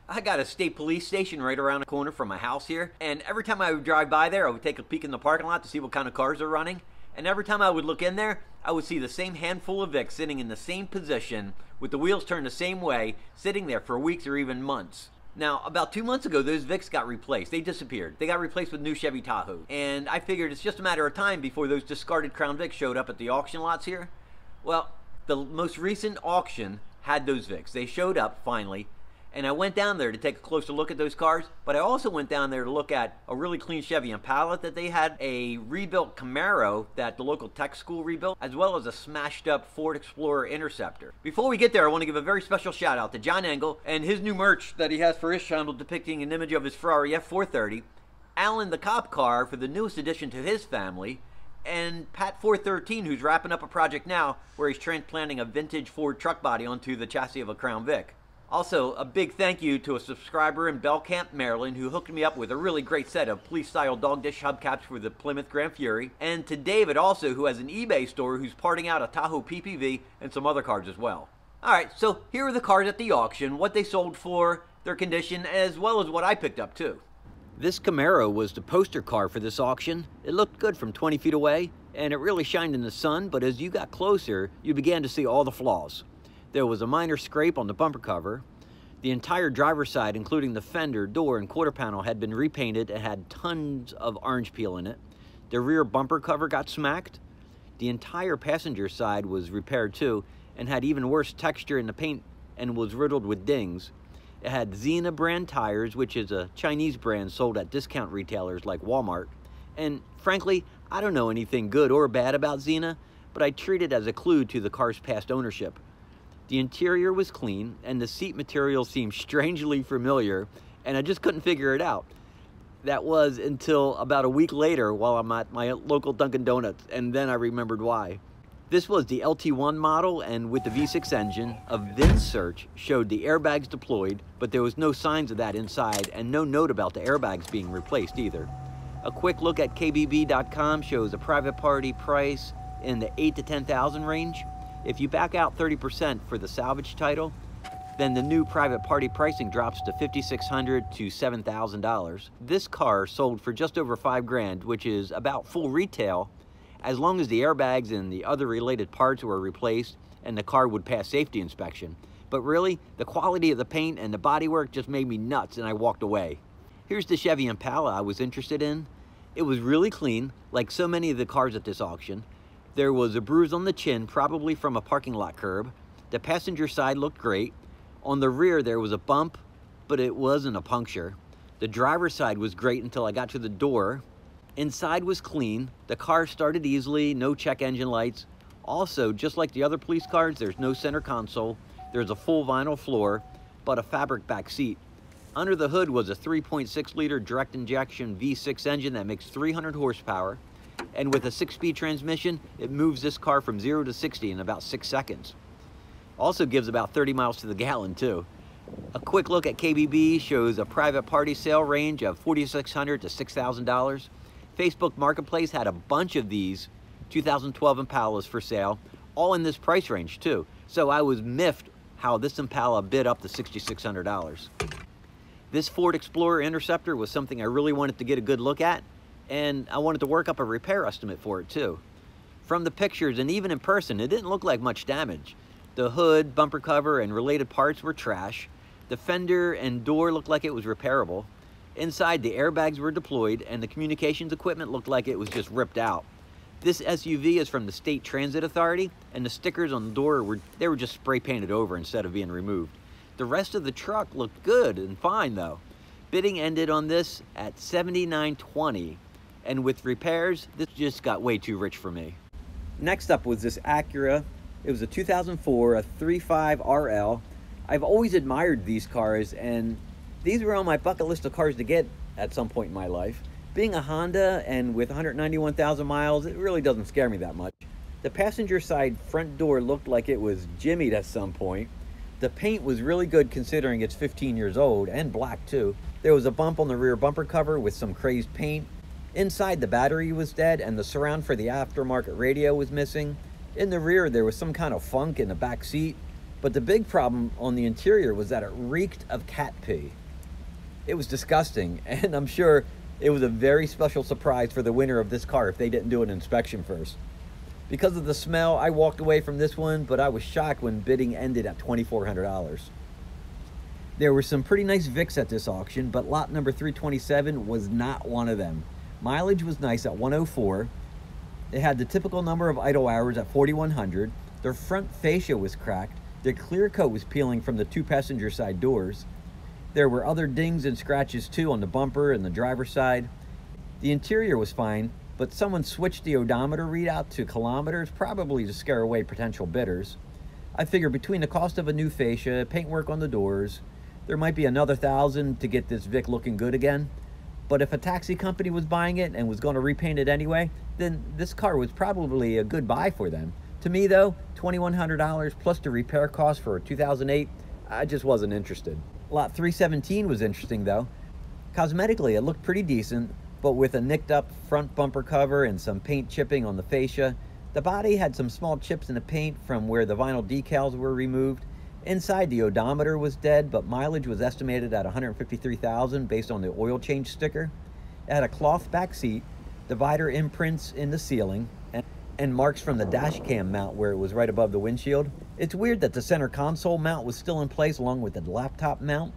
I got a state police station right around the corner from my house here, and every time I would drive by there, I would take a peek in the parking lot to see what kind of cars are running. And every time I would look in there, I would see the same handful of Vics sitting in the same position with the wheels turned the same way, sitting there for weeks or even months. Now, about 2 months ago, those Vics got replaced. They disappeared. They got replaced with new Chevy Tahoe. And I figured it's just a matter of time before those discarded Crown Vics showed up at the auction lots here. Well, the most recent auction had those Vics. They showed up, finally. And I went down there to take a closer look at those cars, but I also went down there to look at a really clean Chevy Impala that they had, a rebuilt Camaro that the local tech school rebuilt, as well as a smashed up Ford Explorer Interceptor. Before we get there, I want to give a very special shout out to John Engel and his new merch that he has for his channel depicting an image of his Ferrari F430, Alan the cop car for the newest addition to his family, and Pat 413, who's wrapping up a project now where he's transplanting a vintage Ford truck body onto the chassis of a Crown Vic. Also, a big thank you to a subscriber in Belcamp, Maryland, who hooked me up with a really great set of police-style dog dish hubcaps for the Plymouth Grand Fury. And to David, also, who has an eBay store who's parting out a Tahoe PPV and some other cars as well. Alright, so here are the cars at the auction, what they sold for, their condition, as well as what I picked up too. This Camaro was the poster car for this auction. It looked good from 20 feet away, and it really shined in the sun, but as you got closer, you began to see all the flaws. There was a minor scrape on the bumper cover. The entire driver's side, including the fender, door, and quarter panel, had been repainted and had tons of orange peel in it. The rear bumper cover got smacked. The entire passenger side was repaired too and had even worse texture in the paint and was riddled with dings. It had Xena brand tires, which is a Chinese brand sold at discount retailers like Walmart. And frankly, I don't know anything good or bad about Xena, but I treat it as a clue to the car's past ownership. The interior was clean, and the seat material seemed strangely familiar, and I just couldn't figure it out. That was until about a week later while I'm at my local Dunkin' Donuts, and then I remembered why. This was the LT1 model, and with the V6 engine, a VIN search showed the airbags deployed, but there was no signs of that inside, and no note about the airbags being replaced either. A quick look at KBB.com shows a private party price in the $8,000 to $10,000 range. If you back out 30% for the salvage title, then the new private party pricing drops to $5,600 to $7,000. This car sold for just over $5,000, which is about full retail, as long as the airbags and the other related parts were replaced and the car would pass safety inspection. But really, the quality of the paint and the bodywork just made me nuts, and I walked away. Here's the Chevy Impala I was interested in. It was really clean, like so many of the cars at this auction. There was a bruise on the chin, probably from a parking lot curb. The passenger side looked great. On the rear, there was a bump, but it wasn't a puncture. The driver's side was great until I got to the door. Inside was clean. The car started easily, no check engine lights. Also, just like the other police cars, there's no center console. There's a full vinyl floor, but a fabric back seat. Under the hood was a 3.6-liter direct injection V6 engine that makes 300 horsepower. And with a 6-speed transmission, it moves this car from 0 to 60 in about 6 seconds. Also gives about 30 miles to the gallon too. A quick look at KBB shows a private party sale range of $4,600 to $6,000. Facebook Marketplace had a bunch of these 2012 Impalas for sale, all in this price range too. So I was miffed how this Impala bid up to $6,600. This Ford Explorer Interceptor was something I really wanted to get a good look at, and I wanted to work up a repair estimate for it too. From the pictures and even in person, it didn't look like much damage. The hood, bumper cover, and related parts were trash. The fender and door looked like it was repairable. Inside, the airbags were deployed, and the communications equipment looked like it was just ripped out. This SUV is from the State Transit Authority, and the stickers on the door were just spray painted over instead of being removed. The rest of the truck looked good and fine though. Bidding ended on this at $79.20. And with repairs, this just got way too rich for me. Next up was this Acura. It was a 2004, a 3.5 RL. I've always admired these cars, and these were on my bucket list of cars to get at some point in my life. Being a Honda and with 191,000 miles, it really doesn't scare me that much. The passenger side front door looked like it was jimmied at some point. The paint was really good considering it's 15 years old, and black too. There was a bump on the rear bumper cover with some crazed paint. Inside, the battery was dead, and the surround for the aftermarket radio was missing. In the rear, there was some kind of funk in the back seat. But the big problem on the interior was that it reeked of cat pee. It was disgusting, and I'm sure it was a very special surprise for the winner of this car if they didn't do an inspection first. Because of the smell, I walked away from this one, but I was shocked when bidding ended at $2,400. There were some pretty nice Vics at this auction, but lot number 327 was not one of them. Mileage was nice at 104. It had the typical number of idle hours at 4,100. Their front fascia was cracked. The clear coat was peeling from the two passenger side doors. There were other dings and scratches too on the bumper and the driver's side. The interior was fine, but someone switched the odometer readout to kilometers, probably to scare away potential bidders. I figure between the cost of a new fascia, paintwork on the doors, there might be another $1,000 to get this Vic looking good again. But if a taxi company was buying it and was going to repaint it anyway, then this car was probably a good buy for them. To me though, $2,100 plus the repair cost for a 2008, I just wasn't interested. Lot 317 was interesting though. Cosmetically, it looked pretty decent, but with a nicked up front bumper cover and some paint chipping on the fascia. The body had some small chips in the paint from where the vinyl decals were removed. Inside, the odometer was dead, but mileage was estimated at 153,000 based on the oil change sticker. It had a cloth back seat, divider imprints in the ceiling, and marks from the dash cam mount where it was right above the windshield. It's weird that the center console mount was still in place along with the laptop mount.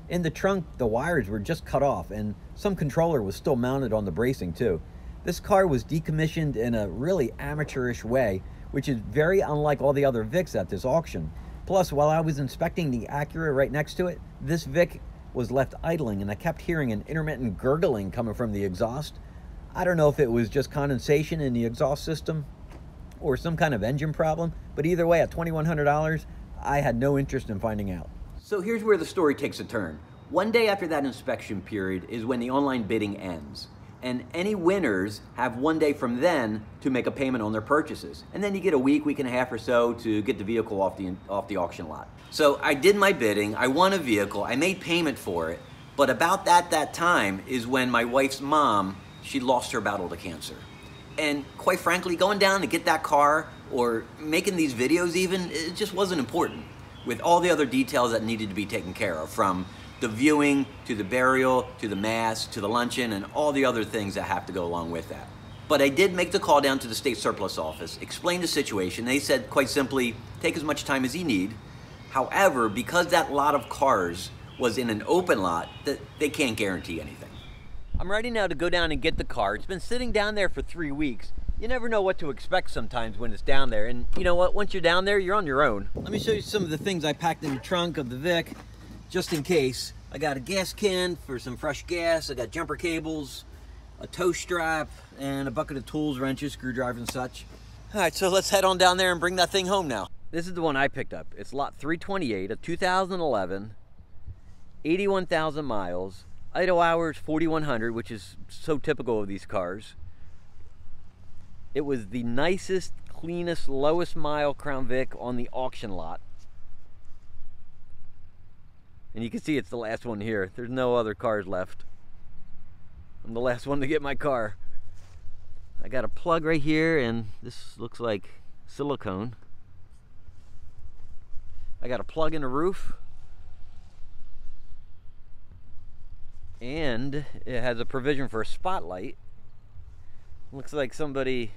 In the trunk, the wires were just cut off, and some controller was still mounted on the bracing too. This car was decommissioned in a really amateurish way, which is very unlike all the other Vics at this auction. Plus, while I was inspecting the Acura right next to it, this Vic was left idling, and I kept hearing an intermittent gurgling coming from the exhaust. I don't know if it was just condensation in the exhaust system or some kind of engine problem, but either way, at $2,100, I had no interest in finding out. So here's where the story takes a turn. One day after that inspection period is when the online bidding ends. And any winners have one day from then to make a payment on their purchases. And then you get a week and a half or so to get the vehicle off the auction lot. So I did my bidding, I won a vehicle, I made payment for it, but about that time is when my wife's mom, she lost her battle to cancer. And quite frankly, going down to get that car or making these videos even, it just wasn't important with all the other details that needed to be taken care of, from the viewing, to the burial, to the mass, to the luncheon, and all the other things that have to go along with that. But I did make the call down to the state surplus office, explain the situation. They said quite simply, take as much time as you need. However, because that lot of cars was in an open lot, that they can't guarantee anything. I'm ready now to go down and get the car. It's been sitting down there for 3 weeks. You never know what to expect sometimes when it's down there. And you know what, once you're down there, you're on your own. Let me show you some of the things I packed in the trunk of the Vic. Just in case. I got a gas can for some fresh gas. I got jumper cables, a tow strap, and a bucket of tools, wrenches, screwdrivers, and such. All right, so let's head on down there and bring that thing home now. This is the one I picked up. It's lot 328, a 2011, 81,000 miles, idle hours 4,100, which is so typical of these cars. It was the nicest, cleanest, lowest mile Crown Vic on the auction lot. And you can see it's the last one here. There's no other cars left. I'm the last one to get my car. I got a plug right here, and this looks like silicone. I got a plug in the roof. And it has a provision for a spotlight. Looks like somebody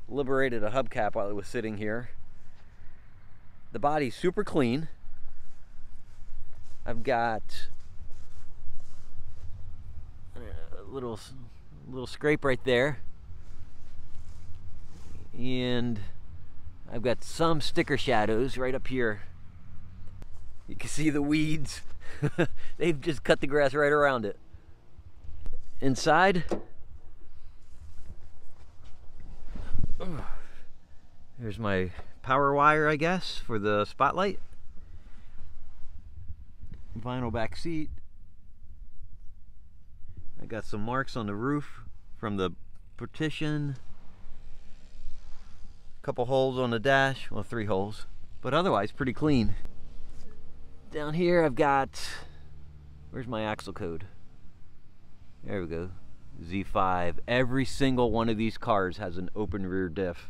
liberated a hubcap while it was sitting here. The body's super clean. I've got a little scrape right there, and I've got some sticker shadows right up here. You can see the weeds. They've just cut the grass right around it. Inside, there's my power wire, I guess, for the spotlight. Vinyl back seat. I got some marks on the roof from the partition. A couple holes on the dash, well, 3 holes, but otherwise pretty clean. Down here I've got, where's my axle code? There we go, Z5. Every single one of these cars has an open rear diff.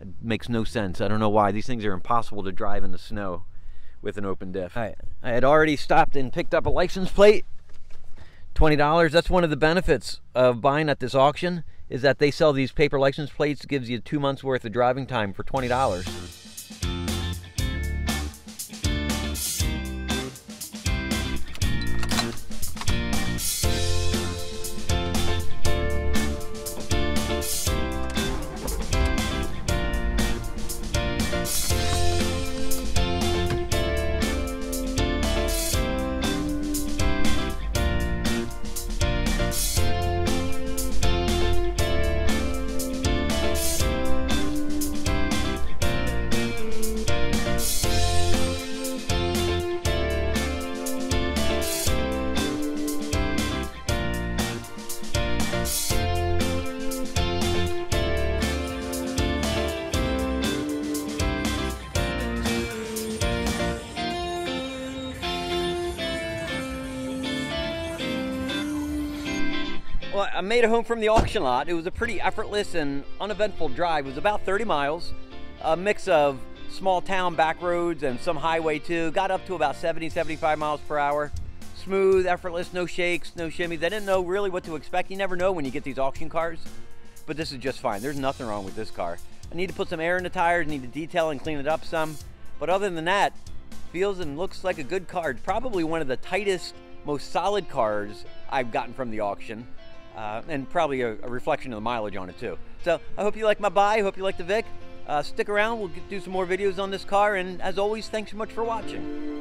It makes no sense. I don't know why. These things are impossible to drive in the snow with an open diff. I had already stopped and picked up a license plate. $20. That's one of the benefits of buying at this auction, is that they sell these paper license plates. It gives you 2 months worth of driving time for $20. Well, I made it home from the auction lot. It was a pretty effortless and uneventful drive. It was about 30 miles, a mix of small town back roads and some highway too. Got up to about 70, 75 miles per hour. Smooth, effortless, no shakes, no shimmies. I didn't know really what to expect. You never know when you get these auction cars, but this is just fine. There's nothing wrong with this car. I need to put some air in the tires, need to detail and clean it up some. But other than that, feels and looks like a good car. It's probably one of the tightest, most solid cars I've gotten from the auction. And probably a reflection of the mileage on it too. So I hope you like my buy. I hope you like the Vic. Stick around. We'll do some more videos on this car. And as always, thanks so much for watching.